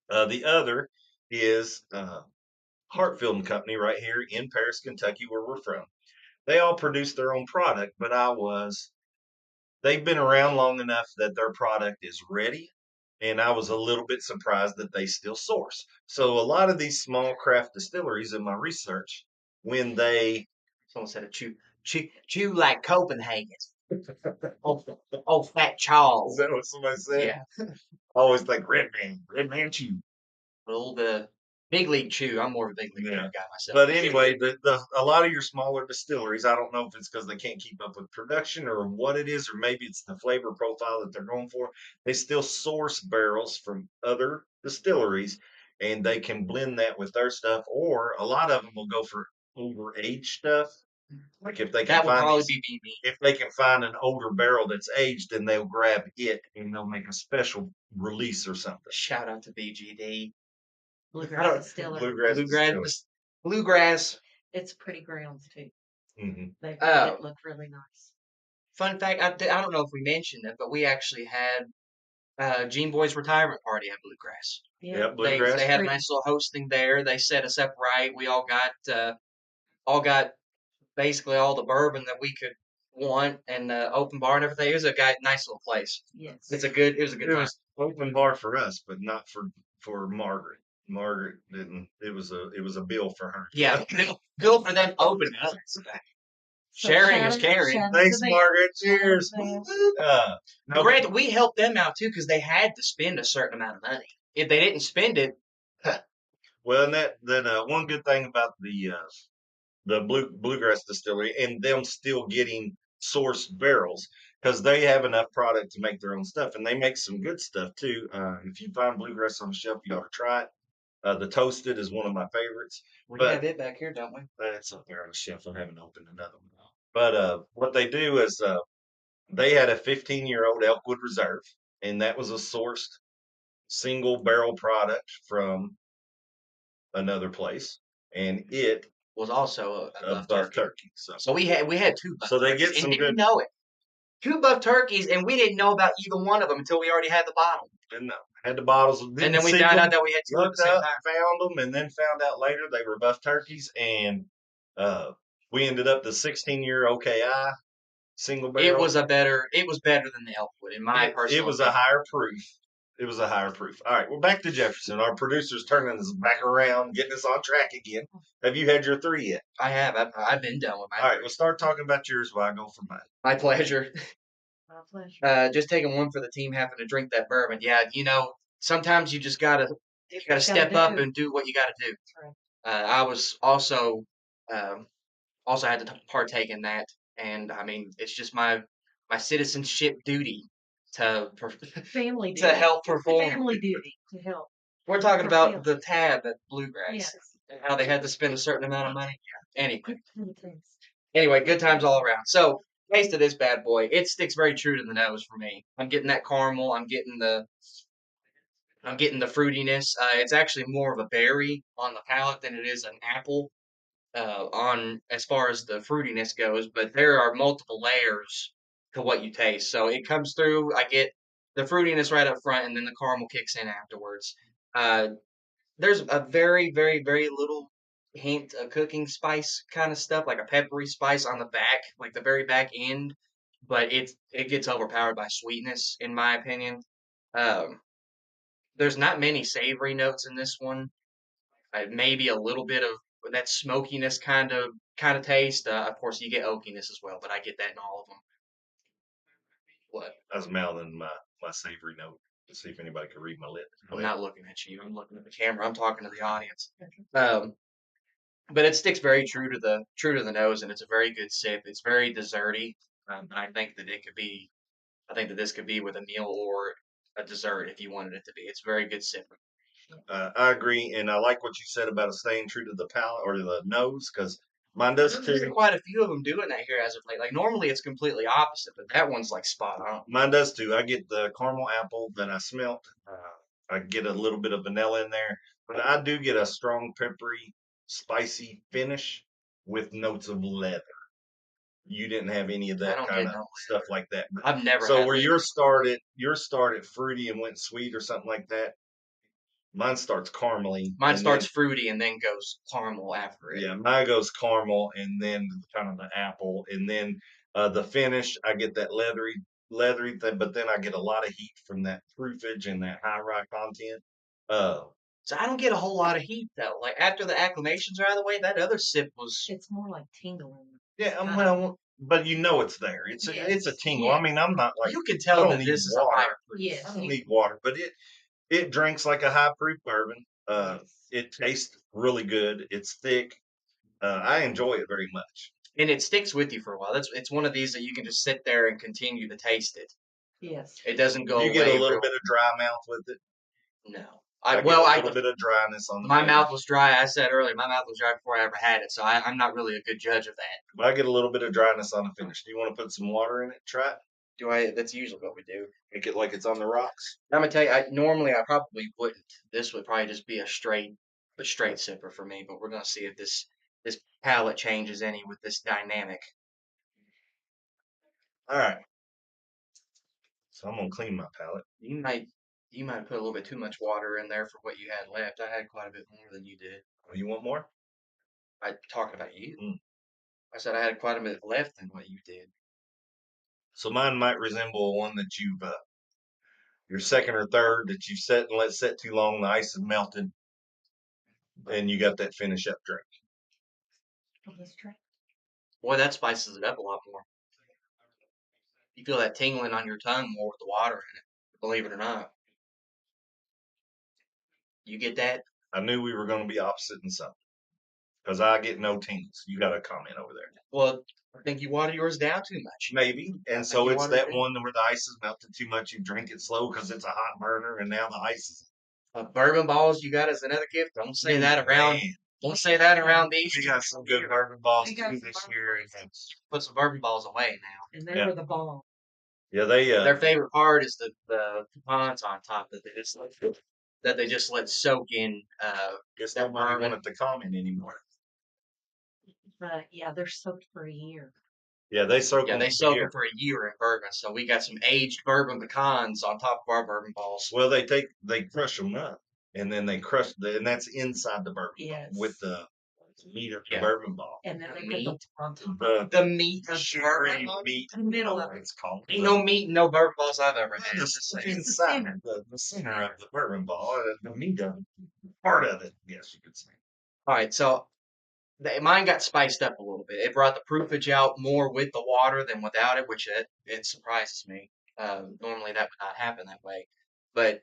The other is Hartfield and Company right here in Paris, Kentucky, where we're from. They all produce their own product, but they've been around long enough that their product is ready. And I was a little bit surprised that they still source. So a lot of these small craft distilleries in my research, when they Someone said a chew like Copenhagen. Fat is Charles. that what somebody said? Yeah. I always think Red Man Chew. The big league chew. I'm more of a big league chew Yeah. guy myself. But anyway, a lot of your smaller distilleries, I don't know if it's because they can't keep up with production or what it is, or maybe it's the flavor profile that they're going for. They still source barrels from other distilleries and they can blend that with their stuff, or a lot of them will go for overaged stuff. Like if they can That would find probably these, be BB. if they can find an older barrel that's aged, then they'll grab it and they'll make a special release or something. Shout out to BGD. Bluegrass Distillery. Bluegrass. It's pretty grounds too. Mhm. They make Oh. it look really nice. Fun fact, I don't know if we mentioned it, but we actually had Gene Boy's retirement party at Bluegrass. Yeah. Yep, Bluegrass. They had a Pretty. nice little hosting there. They set us up right. We all got basically all the bourbon that we could want and the open bar and everything. It was nice little place. Yes. It was a good It time. was open bar for us, but not for Margaret. Margaret didn't. It was a bill for her. Yeah, bill for them opening up. So Sharing is shout out- caring. shout out Thanks, to them. Margaret. Shout out to Cheers. them. No, Granted, we helped them out too because they had to spend a certain amount of money. If they didn't spend it, well, and that one good thing about the Bluegrass Distillery and them still getting sourced barrels because they have enough product to make their own stuff, and they make some good stuff too. If you find Bluegrass on the shelf, you ought to try it. The toasted is one of my favorites. we But have it back here, don't we? that's up there on the shelf. I haven't opened another one. But what they do is they had a 15-year-old Elkwood Reserve, and that was a sourced single barrel product from another place, and it Was also a a buff buff turkey. turkey. So we had 2 buff So they turkeys get and some didn't good- know it. 2 buff turkeys, and we didn't know about either one of them until we already had the bottle. and had the bottles. And then we see found them, out that we had 2 at the looked same up, time. found them, and then found out later they were buff turkeys, and we ended up the 16-year OKI single barrel. It was better than the Elkwood in my personal It was a opinion. higher proof. It was a higher proof. All right, we're back to Jefferson. Our producer's turning us back around, getting us on track again. Have you had your 3 yet? I have. I've been done with my. All right, we'll start talking about yours while I go for mine. My pleasure. My pleasure. Just taking one for the team, having to drink that bourbon. Yeah, sometimes you just gotta step up and do what you gotta do. Right. I was also had to partake in that, and I mean, it's just my citizenship duty to Family duty. to help perform. Family duty to help. We're talking For about family. the tab at Bluegrass Yes. and how they had to spend a certain amount of money. Anyway, Good taste. good times all around. So, taste of this bad boy, it sticks very true to the nose for me. I'm getting that caramel. I'm getting the fruitiness. It's actually more of a berry on the palate than it is an apple on as far as the fruitiness goes. But there are multiple layers to what you taste. So it comes through. I get the fruitiness right up front, and then the caramel kicks in afterwards. Uh, there's a very, very, very little hint of cooking spice kind of stuff, like a peppery spice on the back, like the very back end. But it gets overpowered by sweetness, in my opinion. Um, there's not many savory notes in this one. Maybe a little bit of that smokiness kind of taste. Of course, you get oakiness as well, but I get that in all of them. What? I was mouthing my savory note to see if anybody could read my lips. I'm not looking at you. I'm looking at the camera. I'm talking to the audience. But it sticks very true to the nose, and it's a very good sip. It's very desserty. I think that it could be. I think that this could be with a meal or a dessert if you wanted it to be. It's very good sip. I agree, and I like what you said about it staying true to the palate or the nose, because mine does There's too. quite a few of them doing that here as of late. Like normally it's completely opposite, but that one's like spot on. Mine does too. I get the caramel apple that I smelt. I get a little bit of vanilla in there, but I do get a strong peppery, spicy finish with notes of leather. You didn't have any of I that don't kind get of no stuff like that. I've never So had where leather. yours started fruity and went sweet or something like that, mine starts caramely. Mine and starts then, fruity and then goes caramel after it. yeah, mine goes caramel and then kind of the apple, and then the finish I get that leathery thing, but then I get a lot of heat from that proofage and that high rye content. Uh, So I don't get a whole lot of heat though. Like after the acclamations are out of the way, that other sip was. It's more like tingling. yeah, Kind well, but you know it's there. It's a tingle. I mean, I'm not like You can I tell don't that need this is a water. higher proof. Yes. I don't need water, but it drinks like a high proof bourbon. It tastes really good. It's thick. I enjoy it very much. And it sticks with you for a while. It's one of these that you can just sit there and continue to taste it. Yes. It doesn't go You away. get a little bit of dry mouth with it. No. I get a little bit of dryness on the my finish. mouth was dry. I said earlier, my mouth was dry before I ever had it, so I'm not really a good judge of that. But I get a little bit of dryness on the finish. Do you want to put some water in it? Try it. Do I? That's usually what we do. Make it like it's on the rocks. I'm gonna tell you, normally I probably wouldn't. This would probably just be a straight sipper for me. But we're gonna see if this palate changes any with this dynamic. All right. So I'm gonna clean my palate. You might put a little bit too much water in there for what you had left. I had quite a bit more than you did. Oh, you want more? I talking about you. Mm. I said I had quite a bit left than what you did. So mine might resemble one that you've your second or third that you've set and let set too long. The ice has melted, and you got that finish up drink. Let's try. Boy, that spices it up a lot more. You feel that tingling on your tongue more with the water in it. Believe it or not. You get that? I knew we were going to be opposite in something because I get no tingles. You got a comment over there. Well, I think you water yours down too much. Maybe. I And think so you it's watered it that down. one where the ice is melted too much. You drink it slow because it's a hot burner, and now the ice is. Bourbon balls you got as another gift. Don't say Dude, that around. man, Don't say that around these. we got some good bourbon balls We got too some this bourbon year. balls. Put some bourbon balls away now. And they were the bomb. Yeah, they Their favorite part is the pecans on top that they just let soak in. guess that nobody bourbon. wanted to comment anymore. But yeah, they're soaked for a year. Yeah, they soak Yeah, them they for a soak year. them for a year in bourbon. So we got some aged bourbon pecans on top of our bourbon balls. Well, they crush them up, and then they crush and that's inside the bourbon ball Yes. with the Meat of the Yeah. bourbon ball. And then The they put the meat. on top. The The meat of sugary bourbon ball? meat. The middle Oh, of it. it's called. Ain't no meat in no bourbon balls I've ever had. The Just saying. It's the inside, center. the center of the bourbon ball, the meat of it, part of it, yes, you could say. All right, so mine got spiced up a little bit. It brought the proofage out more with the water than without it, which it surprises me. Normally that would not happen that way, but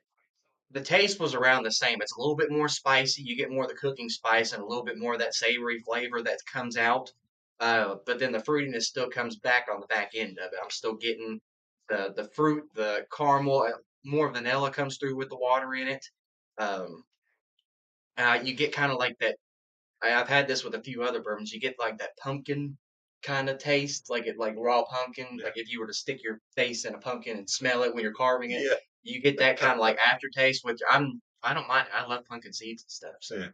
the taste was around the same. It's a little bit more spicy. You get more of the cooking spice and a little bit more of that savory flavor that comes out. But then the fruitiness still comes back on the back end of it. I'm still getting the fruit, the caramel, more vanilla comes through with the water in it. Um, you get kind of like that. I've had this with a few other bourbons. You get like that pumpkin kind of taste, like raw pumpkin. Yeah. Like if you were to stick your face in a pumpkin and smell it when you're carving it, Yeah. you get that kind of like aftertaste. Which I don't mind. I love pumpkin seeds and stuff. So. Yeah.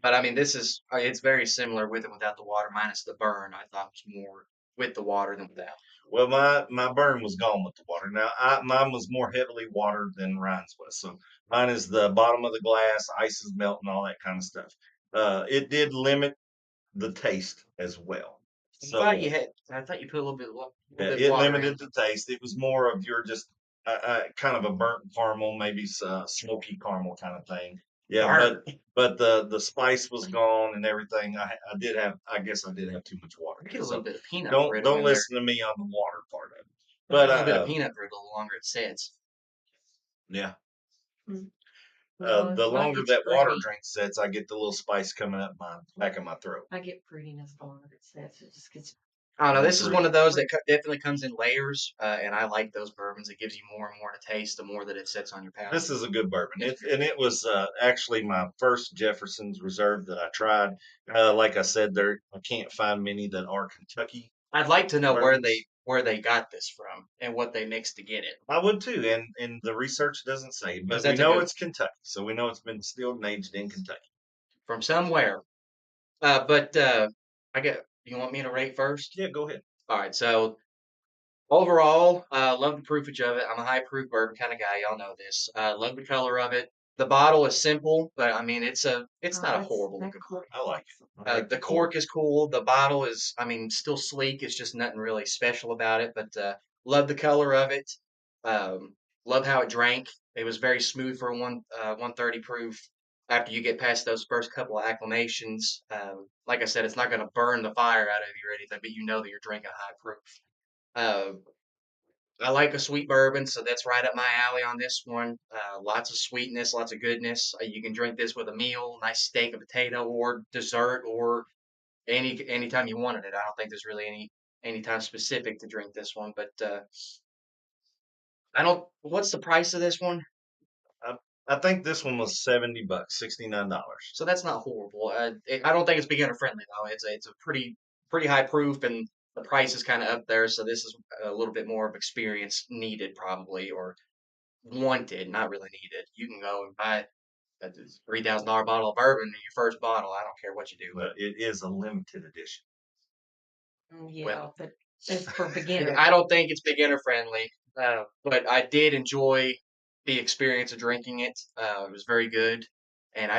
But I mean, it's very similar with and without the water, minus the burn. I thought was more with the water than without. Well, my burn was gone with the water. Now, mine was more heavily watered than Ryan's was. So mine is the bottom of the glass, ice is melting, all that kind of stuff. It did limit the taste as well. So I thought you put a little bit, yeah, bit it water in. limited the taste. It was more of your just kind of a burnt caramel, maybe smoky caramel kind of thing. Yeah, Burnt. but the spice was gone and everything. I guess I did have too much water. I get a So little bit of peanut don't brittle don't in there. listen to me on the water part of it. I get But a little bit of peanut brittle the longer it sits. yeah, Well, the mine longer gets that water fruity. drink sets, I get the little spice coming up my back of my throat. I get fruitiness the longer it sits. It just gets. I don't know. More This is fruity. one of those that definitely comes in layers, and I like those bourbons. It gives you more and more to taste the more that it sits on your palate. This is a good bourbon. It was actually my first Jefferson's Reserve that I tried. Like I said, I can't find many that are Kentucky. I'd like to know bourbons. where they got this from and what they mixed to get it. I would too, and the research doesn't say, but we That's a know good it's Kentucky, so we know it's been distilled and aged in Kentucky. from somewhere. But I get. You want me to rate first? Yeah, go ahead. All right. So overall, love the proofage of it. I'm a high proof bourbon kind of guy. Y'all know this. Love the color of it. The bottle is simple, but I mean it's not a horrible looking bottle. I like it. I like The cork is cool. The bottle is, I mean, still sleek. It's just nothing really special about it. But love the color of it. Love how it drank. It was very smooth for a 130 proof. After you get past those first couple of acclimations, like I said, it's not going to burn the fire out of you or anything, but you know that you're drinking high proof. Uh, I like a sweet bourbon, so that's right up my alley on this one. Lots of sweetness, lots of goodness. You can drink this with a meal, nice steak, a potato, or dessert, or anytime you wanted it. I don't think there's really any time specific to drink this one, but I don't. What's the price of this one? I think this one was $70, $69. So that's not horrible. I don't think it's beginner friendly though. It's a pretty high proof, and the price is kind of up there. So this is a little bit more of experience needed probably, or wanted, not really needed. You can go and buy a $3,000 bottle of bourbon in your first bottle. I don't care what you do. But it is a limited edition. Yeah, Well, but it's for beginners. I don't think it's beginner friendly, but I did enjoy the experience of drinking it. It was very good, and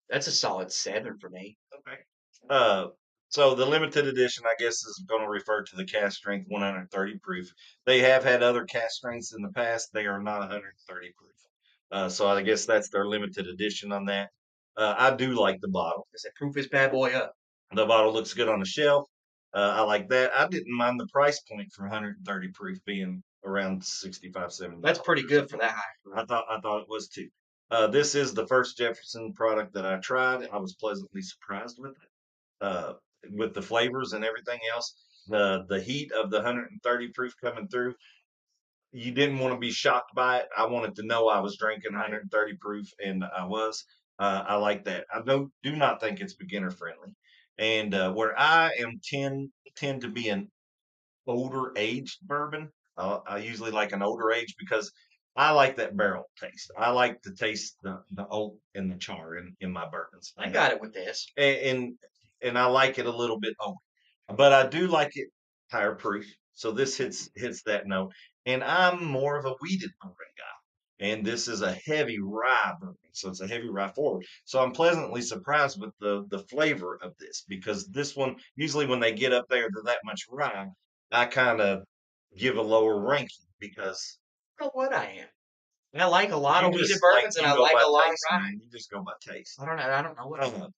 that's a solid 7 for me. Okay. Uh, so the limited edition, I guess, is going to refer to the cast strength 130 proof. They have had other cast strengths in the past. They are not 130 proof. So I guess that's their limited edition on that. I do like the bottle. Does it proof this bad boy up? The bottle looks good on the shelf. I like that. I didn't mind the price point for 130 proof being around 65, 70. That's pretty good for that high. I thought it was too. This is the first Jefferson product that I tried. I was pleasantly surprised with the flavors and everything else. The heat of the 130 proof coming through. You didn't want to be shocked by it. I wanted to know I was drinking 130 proof, and I was. I like that. I do not think it's beginner friendly, and where I am tend to be an older aged bourbon. I usually like an older age because I like that barrel taste. I like to taste the oak and the char in my bourbons. I got it with this. And I like it a little bit oak, but I do like it higher proof. So this hits that note. And I'm more of a weeded bourbon guy. and this is a heavy rye bourbon, so it's a heavy rye forward. So I'm pleasantly surprised with the flavor of this, because this one, usually when they get up there to that much rye, I kind of give a lower ranking, because I don't know what I am. I like a lot you of weeded just bourbons, and you I go like by a lot of taste, rye. man. You just go by taste. I don't know what I am.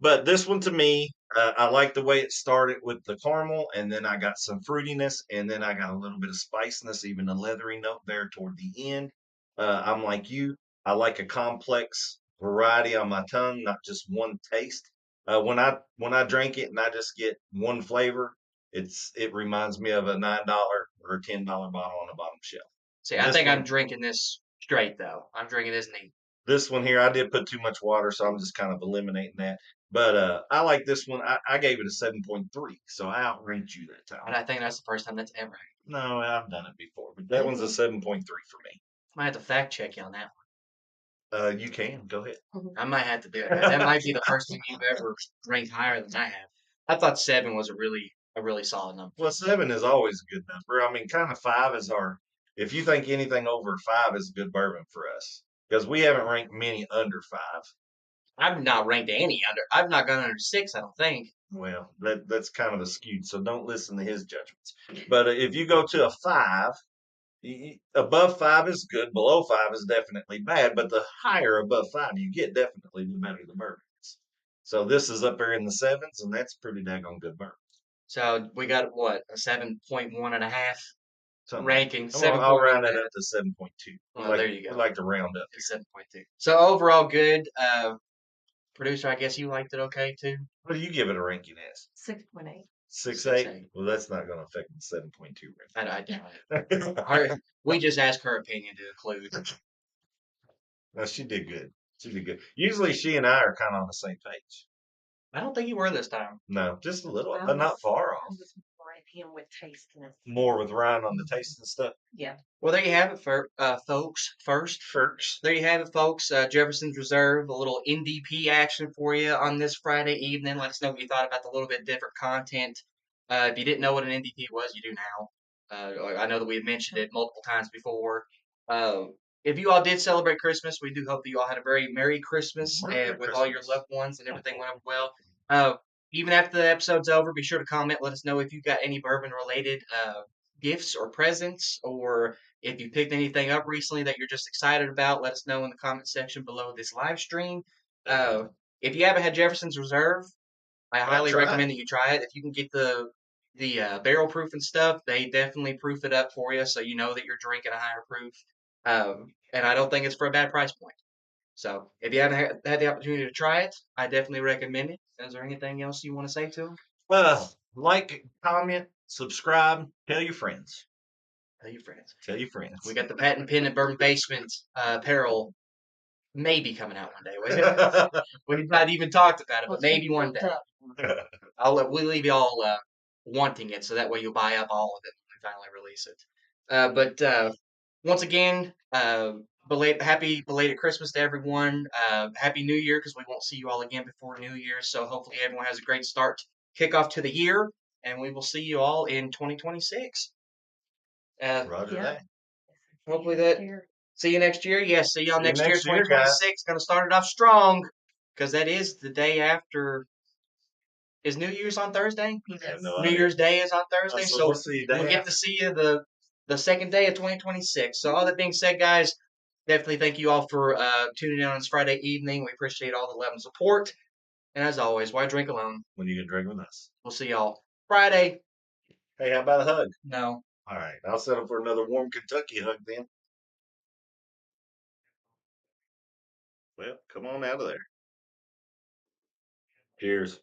But this one, to me, I like the way it started with the caramel, and then I got some fruitiness, and then I got a little bit of spiciness, even a leathery note there toward the end. I'm like you. I like a complex variety on my tongue, not just one taste. When I drink it and I just get one flavor, it reminds me of a $9 or $10 bottle on the bottom shelf. See, I This think I'm one, drinking this straight though. I'm drinking this neat. this one here, I did put too much water, so I'm just kind of eliminating that. But I like this one. I gave it a 7.3, so I outranked you that And time. I think that's the first time that's ever happened. No, I've done it before, but that one's a 7.3 for me. I might have to fact check you on that You can go ahead. one. I might have to do it. That might be the first time you've ever ranked higher than I have. I thought 7 was a really solid number. Well, 7 is always a good number. I mean, kind of 5 is our. If you think anything over 5 is a good bourbon for us, because we haven't ranked many under 5. I've not ranked any under. I've not gone under 6. I don't think. Well, that's kind of skewed, so don't listen to his judgments. But if you go to a 5, above 5 is good, below 5 is definitely bad, but the higher above 5 you get, definitely the better the bourbon is. So this is up there in the 7s, and that's pretty daggone good bourbon. So we got what, a 7.1.5 Something ranking. I'll round it up to 7.2. Well, there you We go. like to round up. It's 7.2. So overall, good. Producer, I guess you liked it okay too. What do you give it a ranking as? 6.8. 6.8? Well, that's not going to affect the 7.2 I doubt ranking. it. We just asked her opinion to include. No, she did good. She did good. Usually she and I are kind of on the same page. I don't think you were this time. No, just a little, I but not was- far I off. was more at him with tastiness. More with Ryan on the taste and stuff. Yeah. Well, there you have it, folks. First. There you have it, folks. Jefferson's Reserve, a little NDP action for you on this Friday evening. Let us know what you thought about the little bit different content. If you didn't know what an NDP was, you do now. I know that we have mentioned it multiple times before. Uh, if you all did celebrate Christmas, we do hope that you all had a very Merry Christmas Merry and with all your Christmas. loved ones and everything went over well. Uh, Even after the episode's over, be sure to comment. Let us know if you got any bourbon related gifts or presents, or if you picked anything up recently that you're just excited about. Let us know in the comment section below this live stream. If you haven't had Jefferson's Reserve, I highly try it. recommend that you try it. If you can get the barrel proof and stuff, they definitely proof it up for you, so you know that you're drinking a higher proof. And I don't think it's for a bad price point. So if you haven't had the opportunity to try it, I definitely recommend it. Is there anything else you want to say to them? Like, comment, subscribe, tell your friends. Tell your friends. Tell your friends. We got the patent pen and Bourbon Basement apparel maybe coming out one day. We've not even talked about it, but maybe one day. We'll leave y'all wanting it, so that way you'll buy up all of it when we finally release it. But once again, happy belated Christmas to everyone. Happy New Year, because we won't see you all again before New Year. So hopefully everyone has a great start, kickoff to the year, and we will see you all in 2026. Roger Yeah. that. Hopefully that. See you next year. Yes, see y'all See you next year, next year, guys. 2026. Going to start it off strong, because that is the day after. Is New Year's on Thursday? I have no New idea. Year's Day is on Thursday, So so we'll see you day we'll get after. to see you the second day of 2026. So all that being said, guys, definitely thank you all for tuning in on this Friday evening. We appreciate all the love and support. And as always, why drink alone? When you can drink with us. We'll see y'all Friday. Hey, how about a hug? No. All right, I'll settle for another warm Kentucky hug then. Well, come on out of there. Cheers.